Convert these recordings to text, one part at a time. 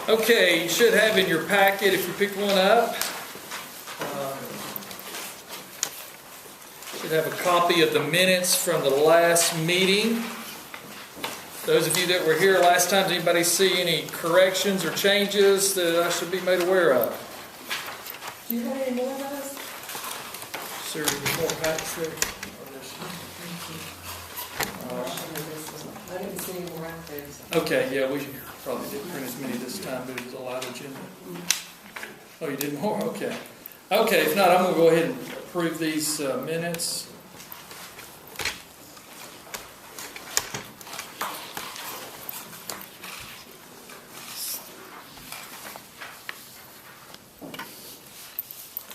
Okay, you should have in your packet, if you pick one up, should have a copy of the minutes from the last meeting. Those of you that were here last time, does anybody see any corrections or changes that I should be made aware of? Do you have any more of those? Is there any more packs there? I didn't see any more out there. Okay, yeah, we probably didn't print as many this time, but it was a lot of agenda. Oh, you did more? Okay. Okay, if not, I'm going to go ahead and approve these minutes.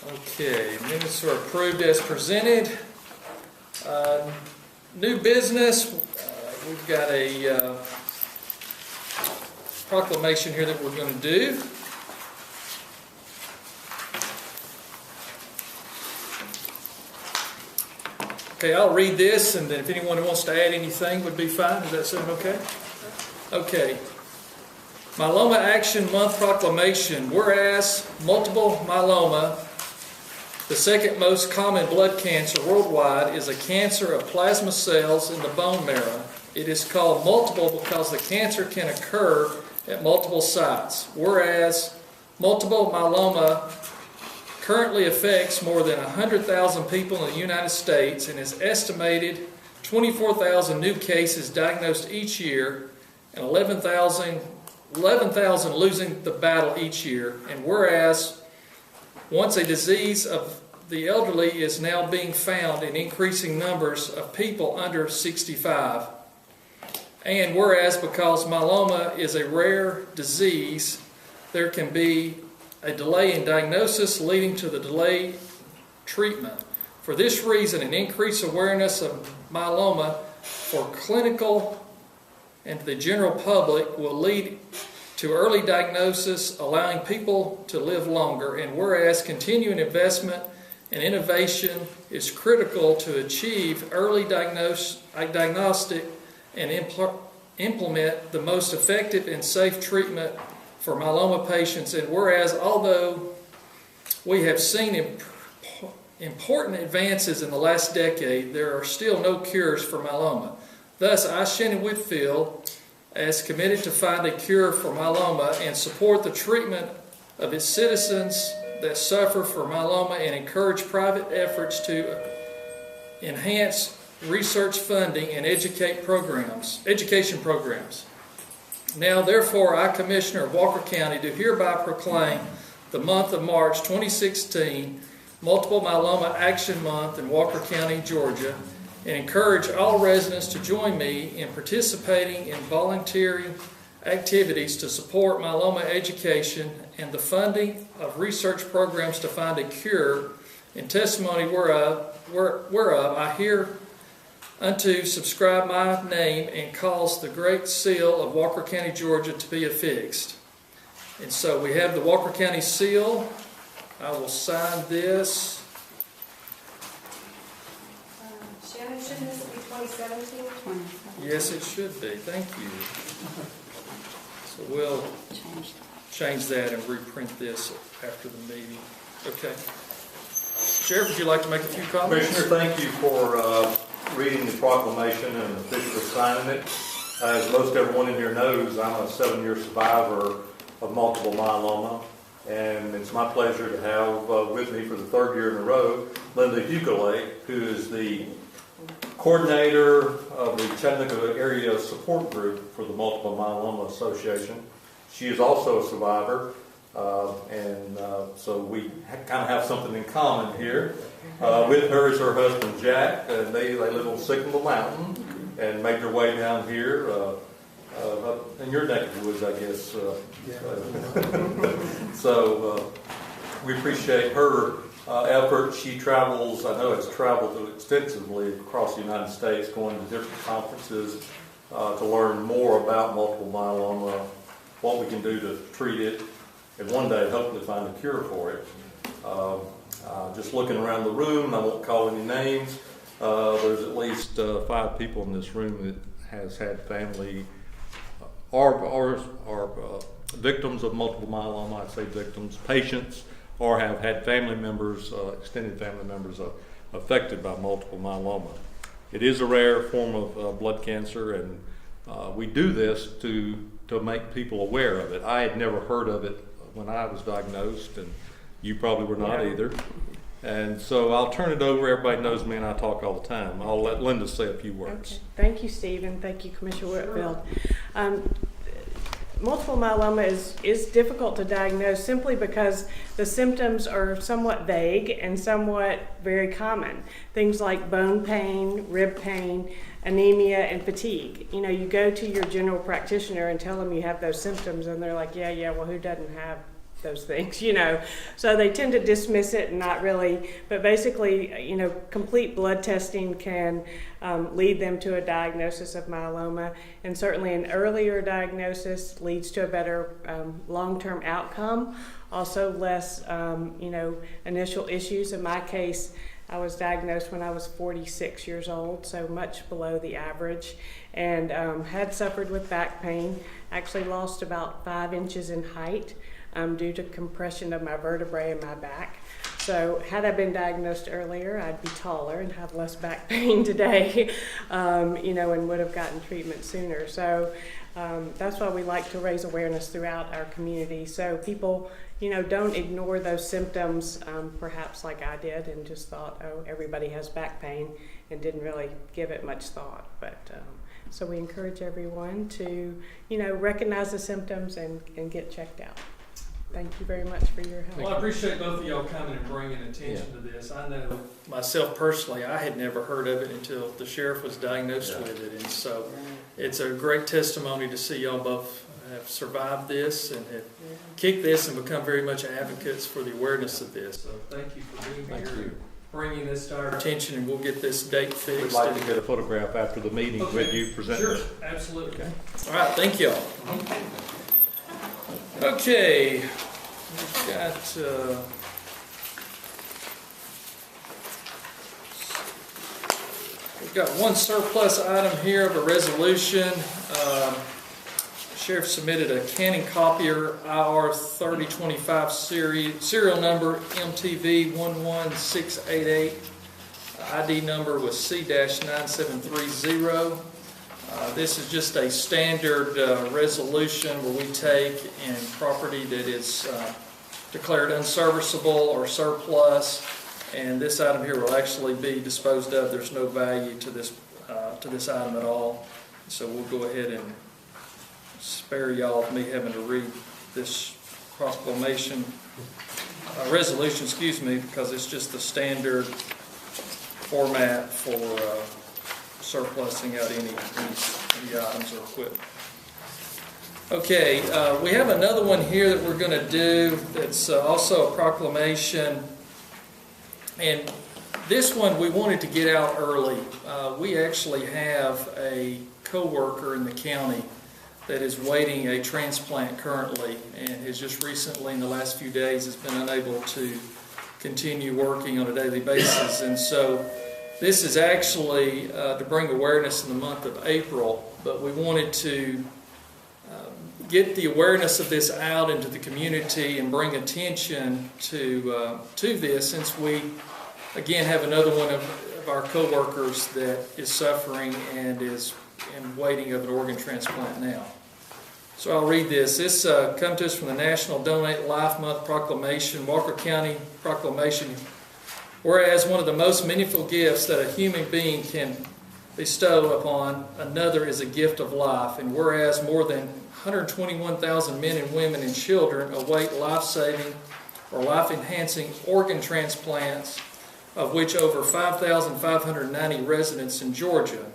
Okay, minutes are approved as presented. New business, we've got a proclamation here that we're going to do. Okay, I'll read this, and then if anyone wants to add anything would be fine. Does that sound okay? Okay. Myeloma Action Month Proclamation. Whereas multiple myeloma, the second most common blood cancer worldwide, is a cancer of plasma cells in the bone marrow. It is called multiple because the cancer can occur at multiple sites. Whereas multiple myeloma currently affects more than 100,000 people in the United States and is estimated 24,000 new cases diagnosed each year and 11,000 losing the battle each year. And whereas once a disease of the elderly is now being found in increasing numbers of people under 65. And whereas because myeloma is a rare disease, there can be a delay in diagnosis leading to the delayed treatment. For this reason, an increased awareness of myeloma for clinical and the general public will lead to early diagnosis, allowing people to live longer. And whereas continuing investment and innovation is critical to achieve early diagnostic and implement the most effective and safe treatment for myeloma patients. And whereas although we have seen important advances in the last decade, there are still no cures for myeloma. Thus, I, Shannon Whitfield, as committed to find a cure for myeloma and support the treatment of its citizens that suffer from myeloma and encourage private efforts to enhance research funding and education programs. Now, therefore, I, Commissioner of Walker County, do hereby proclaim the month of March 2016 Multiple Myeloma Action Month in Walker County, Georgia, and encourage all residents to join me in participating in voluntary activities to support myeloma education and the funding of research programs to find a cure, in testimony whereof I hereunto subscribe my name and cause the Great Seal of Walker County, Georgia to be affixed. And so we have the Walker County seal. I will sign this. Shannon, shouldn't this be 2017? Yes, it should be. Thank you. So we'll change that and reprint this after the meeting. Okay. Sheriff, would you like to make a few comments? Commissioner, thank you for reading the proclamation and officially signing it. As most everyone in here knows, I'm a 7-year survivor of multiple myeloma, and it's my pleasure to have with me for the 3rd year in a row Linda Huguley, who is the coordinator of the Chattanooga Area Support Group for the Multiple Myeloma Association. She is also a survivor, so we kind of have something in common here. With her is her husband Jack, and they live on Signal Mountain and make their way down here up in your neck of the woods, I guess. So we appreciate her effort. She travels, I know it's traveled extensively across the United States, going to different conferences to learn more about multiple myeloma, what we can do to treat it, and one day hopefully find a cure for it. Just looking around the room, I won't call any names, there's at least 5 people in this room that has had family or victims of multiple myeloma, I say victims, patients, or have had family members, extended family members affected by multiple myeloma. It is a rare form of blood cancer, and we do this to make people aware of it. I had never heard of it when I was diagnosed, and you probably were not either. And so I'll turn it over. Everybody knows me and I talk all the time. I'll let Linda say a few words. Okay. Thank you, Steve, and thank you, Commissioner Whitfield. Multiple myeloma is difficult to diagnose simply because the symptoms are somewhat vague and somewhat very common. Things like bone pain, rib pain, anemia, and fatigue. You know, you go to your general practitioner and tell them you have those symptoms, and they're like, yeah, well, who doesn't have those things, you know? So they tend to dismiss it and not really, but basically, you know, complete blood testing can lead them to a diagnosis of myeloma, and certainly an earlier diagnosis leads to a better long-term outcome, also less, you know, initial issues. In my case, I was diagnosed when I was 46 years old, so much below the average, and had suffered with back pain, actually lost about 5 inches in height due to compression of my vertebrae in my back. So had I been diagnosed earlier, I'd be taller and have less back pain today, you know, and would have gotten treatment sooner. So that's why we like to raise awareness throughout our community, so people, you know, don't ignore those symptoms, perhaps like I did, and just thought, oh, everybody has back pain, and didn't really give it much thought. But so we encourage everyone to, you know, recognize the symptoms and get checked out. Thank you very much for your help. Well, I appreciate both of y'all coming and bringing attention to this. I know myself personally, I had never heard of it until the sheriff was diagnosed with it. And so it's a great testimony to see y'all both have survived this and have kicked this and become very much advocates for the awareness of this. So thank you for being here and bringing this to our attention, and we'll get this date fixed. We'd like to get a photograph after the meeting with you presenting. Sure, absolutely. Okay. All right, thank y'all. Okay, we've got one surplus item here of a resolution. Sheriff submitted a Canon copier IR 3025 serial number MTV 11688. ID number was C-9730. This is just a standard resolution where we take in property that is declared unserviceable or surplus, and this item here will actually be disposed of. There's no value to this item at all, so we'll go ahead and spare y'all of me having to read this proclamation resolution, excuse me, because it's just the standard format for surplusing out any items or equipment. Okay, we have another one here that we're going to do that's also a proclamation, and this one we wanted to get out early. We actually have a co-worker in the county that is waiting a transplant currently, and has just recently, in the last few days, has been unable to continue working on a daily basis. And so this is actually to bring awareness in the month of April, but we wanted to get the awareness of this out into the community and bring attention to this, since we, again, have another one of our co-workers that is suffering and is in waiting of an organ transplant now. So I'll read this. This comes to us from the National Donate Life Month Proclamation, Walker County Proclamation. Whereas one of the most meaningful gifts that a human being can bestow upon another is a gift of life, and whereas more than 121,000 men and women and children await life-saving or life-enhancing organ transplants, of which over 5,590 residents in Georgia.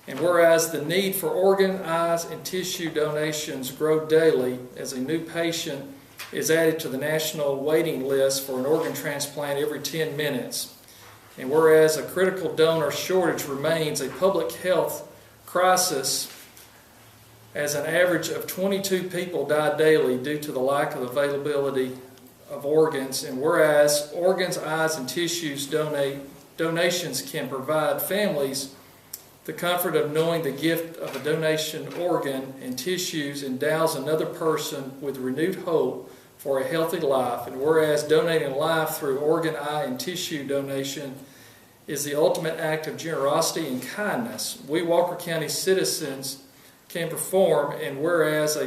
And whereas the need for organ, eyes, and tissue donations grow daily as a new patient is added to the national waiting list for an organ transplant every 10 minutes. And whereas a critical donor shortage remains a public health crisis, as an average of 22 people die daily due to the lack of availability of organs, and whereas organs, eyes, and tissues donations can provide families the comfort of knowing the gift of a donation organ and tissues endows another person with renewed hope for a healthy life. And whereas donating life through organ, eye, and tissue donation is the ultimate act of generosity and kindness we Walker County citizens can perform, and whereas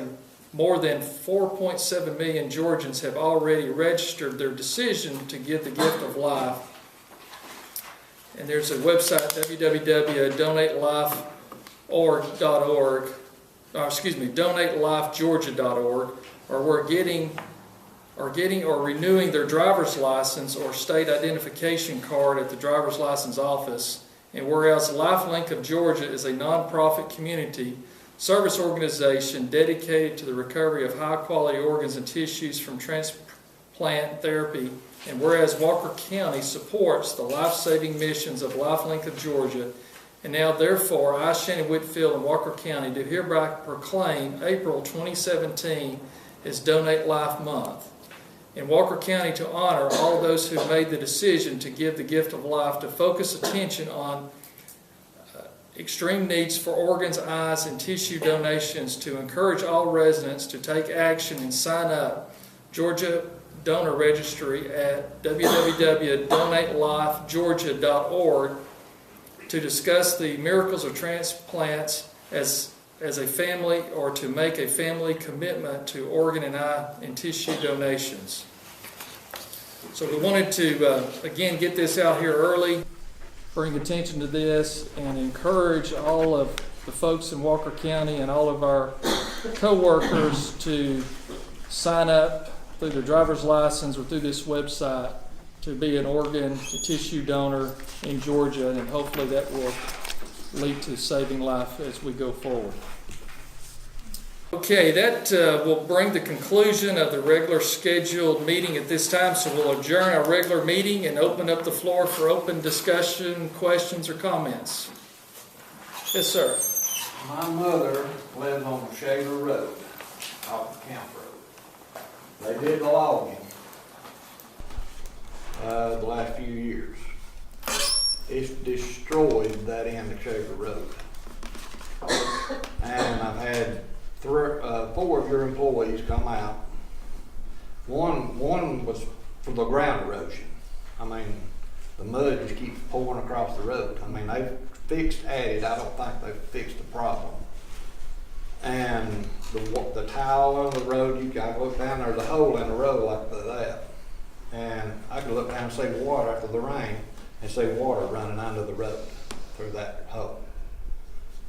more than 4.7 million Georgians have already registered their decision to give the gift of life. And there's a website, donatelifegeorgia.org, or getting or renewing their driver's license or state identification card at the driver's license office. And whereas LifeLink of Georgia is a nonprofit community service organization dedicated to the recovery of high-quality organs and tissues from transplant therapy, and whereas Walker County supports the life-saving missions of LifeLink of Georgia, and now therefore I, Shannon Whitfield, and Walker County do hereby proclaim April 2017 as Donate Life Month in Walker County to honor all those who made the decision to give the gift of life, to focus attention on extreme needs for organs, eyes, and tissue donations, to encourage all residents to take action and sign up Georgia Donor Registry at www.donatelifegeorgia.org to discuss the miracles of transplants as a family, or to make a family commitment to organ and eye and tissue donations. So we wanted to, again, get this out here early, bring attention to this, and encourage all of the folks in Walker County and all of our co-workers to sign up through their driver's license or through this website to be an organ, a tissue donor in Georgia, and hopefully that will lead to saving life as we go forward. Okay, that will bring the conclusion of the regular scheduled meeting at this time, so we'll adjourn our regular meeting and open up the floor for open discussion, questions, or comments. Yes, sir. My mother lives on Shaver Road, off the Camp Road. They did the logging the last few years. It's destroyed that end of Shaver Road. And I've had 4 of your employees come out. One was for the ground erosion. I mean, the mud just keeps pouring across the road. I mean, they've fixed it. I don't think they've fixed the problem. And the tile on the road, you can look down, there's a hole in the road like that. And I could look down and see water after the rain and see water running under the road through that hole.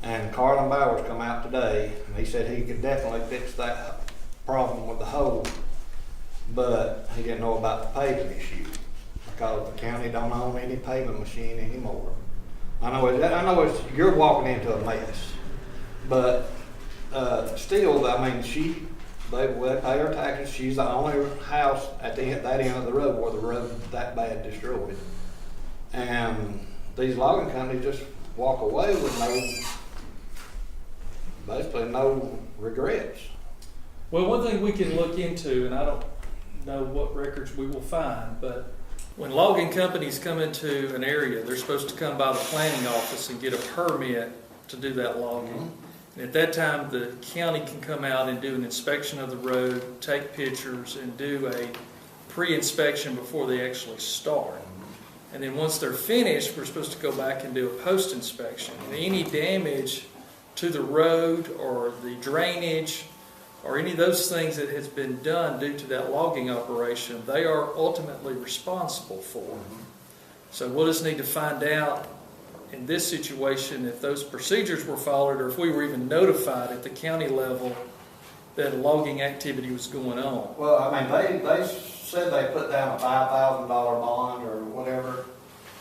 And Carlin Bowers come out today, and he said he could definitely fix that problem with the hole, but he didn't know about the paving issue because the county don't own any paving machine anymore. I know you're walking into a mess, but still, I mean, they pay her taxes. She's the only house at that end of the road where the road that bad destroyed, and these logging companies just walk away with basically no regrets. Well, one thing we can look into, and I don't know what records we will find, but when logging companies come into an area, they're supposed to come by the planning office and get a permit to do that logging. Mm-hmm. And at that time, the county can come out and do an inspection of the road, take pictures, and do a pre-inspection before they actually start. And then once they're finished, we're supposed to go back and do a post-inspection. And any damage to the road or the drainage or any of those things that has been done due to that logging operation, they are ultimately responsible for. So we'll just need to find out in this situation if those procedures were followed or if we were even notified at the county level that logging activity was going on. Well, I mean, they said they put down a $5,000 bond or whatever.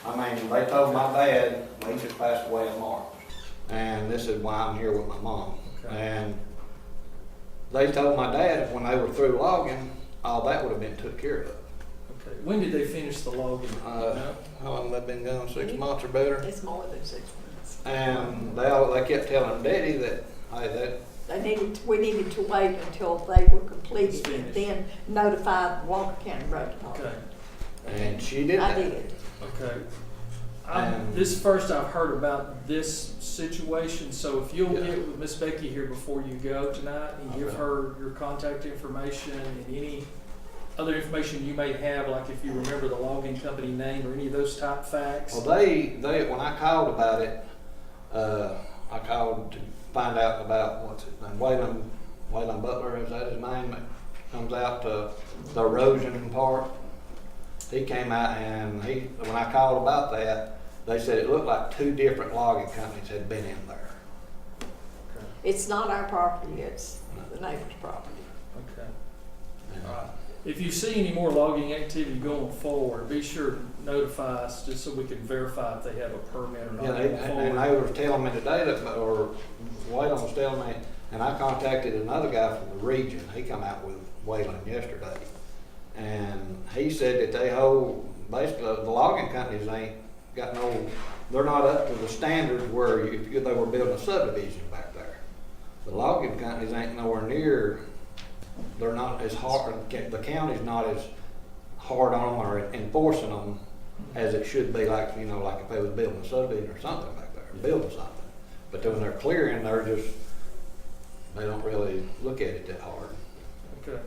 I mean, they told my dad, he just passed away in March. And this is why I'm here with my mom. Okay. And they told my dad when they were through logging, all that would have been took care of. Okay. When did they finish the logging? How long have they been gone? 6 months or better? It's more than 6 months. And they kept telling Daddy that, hey, we needed to wait until they were completed and then notify Walker County Road Department. Okay. And she did that. I did. Okay. This is first I've heard about this situation, so if you'll Yeah. get with Miss Becky here before you go tonight and give Okay. her your contact information and any other information you may have, like if you remember the logging company name or any of those type facts. Well, they, when I called about it, I called to find out about, what's his name, Waylon Butler, is that his name, that comes out to the erosion part. He came out and when I called about that, they said it looked like two different logging companies had been in there. It's not our property, it's the neighbor's property. Okay. And, All right. If you see any more logging activity going forward, be sure to notify us just so we can verify if they have a permit or not. Yeah, going and forward. they were telling me today that, or Waylon was telling me, and I contacted another guy from the region. He come out with Waylon yesterday, and he said that they hold, basically, the logging companies ain't got no, they're not up to the standards where if they were building a subdivision back there. The logging companies ain't nowhere near, they're not as hard, the county's not as hard on them or enforcing them as it should be, like, you know, like if they was building a subdivision or something back there, building something. But then when they're clearing, they don't really look at it that hard. Okay.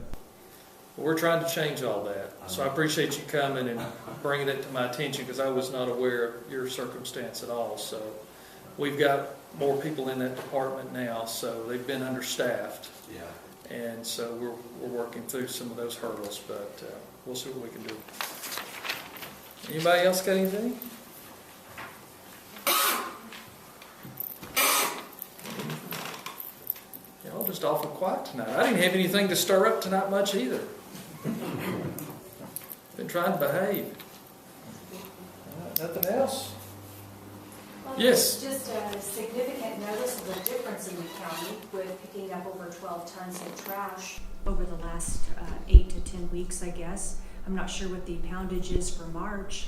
Well, we're trying to change all that. So I appreciate you coming and bringing it to my attention because I was not aware of your circumstance at all. So we've got more people in that department now, so they've been understaffed. Yeah. And so we're working through some of those hurdles, but we'll see what we can do. Anybody else got anything? Y'all just awful quiet tonight. I didn't have anything to stir up tonight much either. Been trying to behave. Nothing else? Well, Yes. there's just a significant noticeable difference in the county with picking up over 12 tons of trash over the last 8 to 10 weeks, I guess. I'm not sure what the poundage is for March,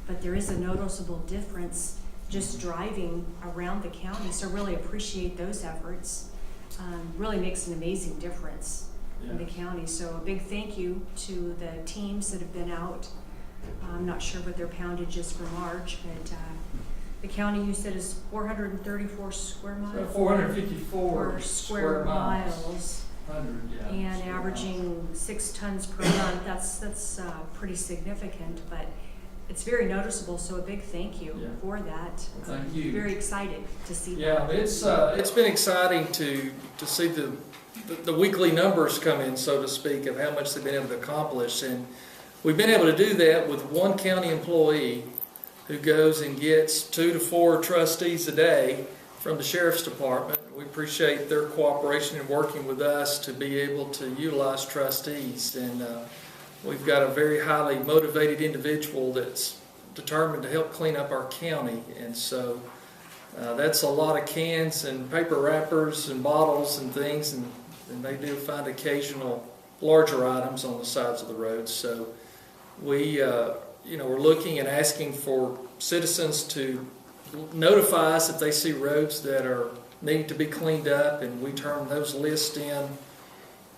but there is a noticeable difference just driving around the county. So really appreciate those efforts. Really makes an amazing difference in the county. So a big thank you to the teams that have been out. I'm not sure what their poundage is for March, but the county, you said, is 434 square miles? 454 square miles. 100, yeah. And averaging 6 tons per month. That's pretty significant, but it's very noticeable, so a big thank you Yeah. for that. Thank you. Very excited to see that. Yeah, it's been exciting to see the weekly numbers come in, so to speak, of how much they've been able to accomplish. And we've been able to do that with one county employee who goes and gets 2 to 4 trustees a day from the sheriff's department. We appreciate their cooperation in working with us to be able to utilize trustees. And we've got a very highly motivated individual that's determined to help clean up our county. And so that's a lot of cans and paper wrappers and bottles and things. And they do find occasional larger items on the sides of the roads. So we, we're looking and asking for citizens to notify us if they see roads that are needing to be cleaned up, and we turn those lists in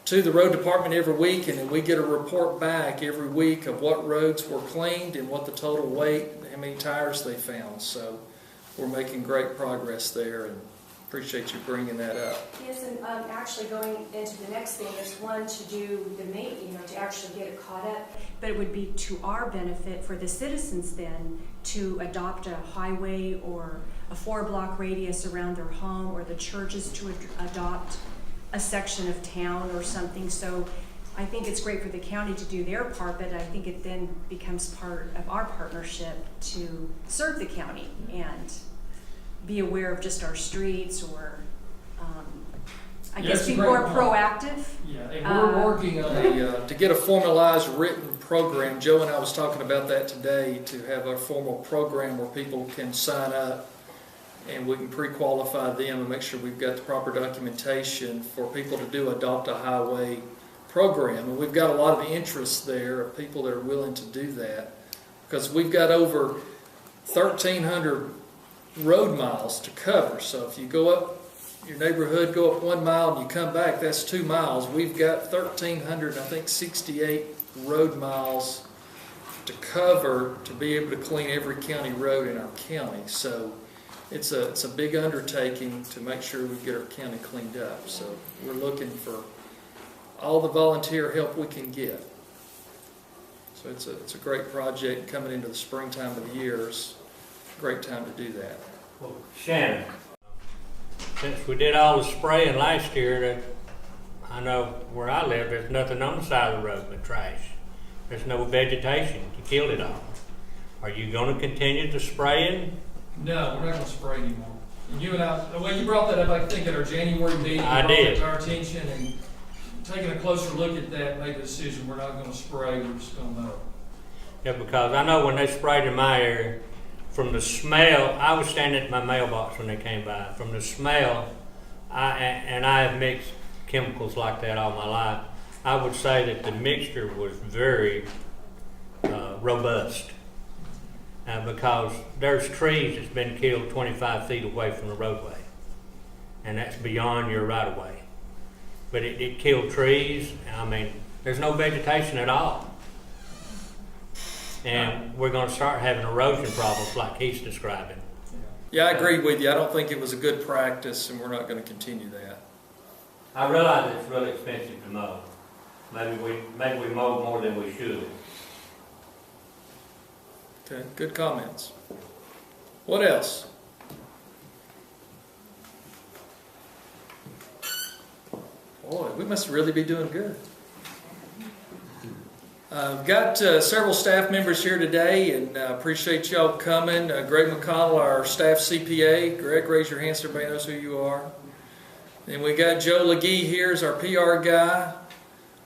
to the road department every week, and then we get a report back every week of what roads were cleaned and what the total weight, how many tires they found. So we're making great progress there, and appreciate you bringing that up. Yes, and actually going into the next thing is one to do the to actually get it caught up. But it would be to our benefit for the citizens then to adopt a highway or a 4-block radius around their home, or the churches to adopt a section of town or something. So I think it's great for the county to do their part, but I think it then becomes part of our partnership to serve the county and be aware of just our streets, or I Yeah, guess it's a be great more point. proactive. Yeah, and we're working on to get a formalized written program. Joe and I was talking about that today, to have a formal program where people can sign up and we can pre-qualify them and make sure we've got the proper documentation for people to adopt a highway program. And we've got a lot of interest there of people that are willing to do that, because we've got over 1,300 road miles to cover. So if you go up your neighborhood, go up 1 mile and you come back, that's 2 miles. We've got 1,368 road miles to cover to be able to clean every county road in our county. So it's a big undertaking to make sure we get our county cleaned up. So we're looking for all the volunteer help we can get. So it's a great project coming into the springtime of the year. It's a great time to do that. Well, Shannon, since we did all the spraying last year, that I know where I live, there's nothing on the side of the road but trash. There's no vegetation. You killed it all. Are you going to continue the spraying? No, we're not going to spray anymore. And you and I, well, you brought that up, I think, at our January meeting. I You brought did. it to our attention, and taking a closer look at that, made the decision we're not going to spray, we're just going to mow. Yeah, because I know when they sprayed in my area, from the smell, I was standing at my mailbox when they came by. From the smell, I have mixed chemicals like that all my life. I would say that the mixture was very robust. Because there's trees that's been killed 25 feet away from the roadway. And that's beyond your right of way. But it killed trees. I mean, there's no vegetation at all. And we're going to start having erosion problems like he's describing. Yeah, I agree with you. I don't think it was a good practice, and we're not going to continue that. I realize it's really expensive to mow. Maybe we mow more than we should. Okay, good comments. What else? Boy, we must really be doing good. We've got several staff members here today, and appreciate y'all coming. Greg McConnell, our staff CPA. Greg, raise your hand so everybody knows who you are. And we got Joe LeGee here as our PR guy.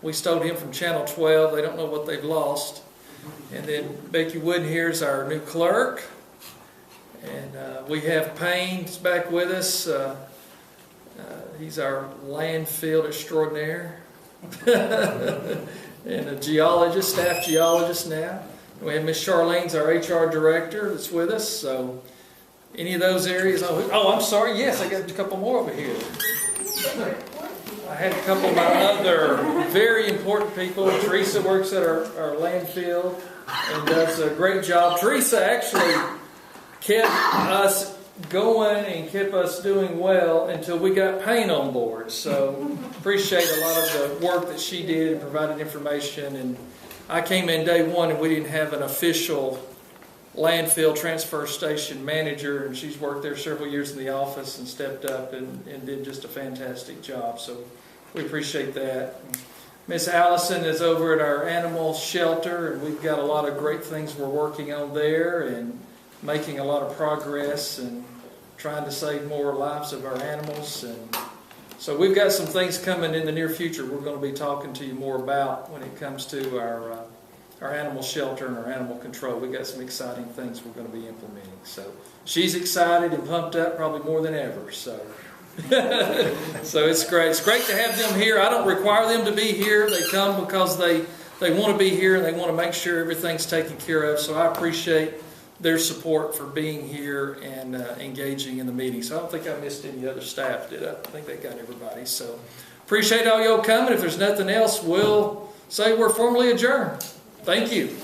We stole him from Channel 12. They don't know what they've lost. And then Becky Wooden here is our new clerk. And we have Payne's back with us. He's our landfill extraordinaire. And a geologist, staff geologist now. And we have Miss Charlene's our HR director that's with us. So any of those areas. Oh, I'm sorry. Yes, I got a couple more over here. I had a couple of my other very important people. Teresa works at our landfill and does a great job. Teresa actually kept us going and kept us doing well until we got Payne on board. So appreciate a lot of the work that she did and provided information. And I came in day one and we didn't have an official landfill transfer station manager, and she's worked there several years in the office and stepped up and did just a fantastic job. So we appreciate that. Miss Allison is over at our animal shelter, and we've got a lot of great things we're working on there and making a lot of progress and trying to save more lives of our animals. And so we've got some things coming in the near future we're going to be talking to you more about when it comes to our animal shelter and our animal control. We've got some exciting things we're going to be implementing. So she's excited and pumped up probably more than ever. So so it's great. It's great to have them here. I don't require them to be here. They come because they want to be here and they want to make sure everything's taken care of. So I appreciate their support for being here and engaging in the meeting. So I don't think I missed any other staff, did I? I think they got everybody. So appreciate all y'all coming. If there's nothing else, we'll say we're formally adjourned. Thank you.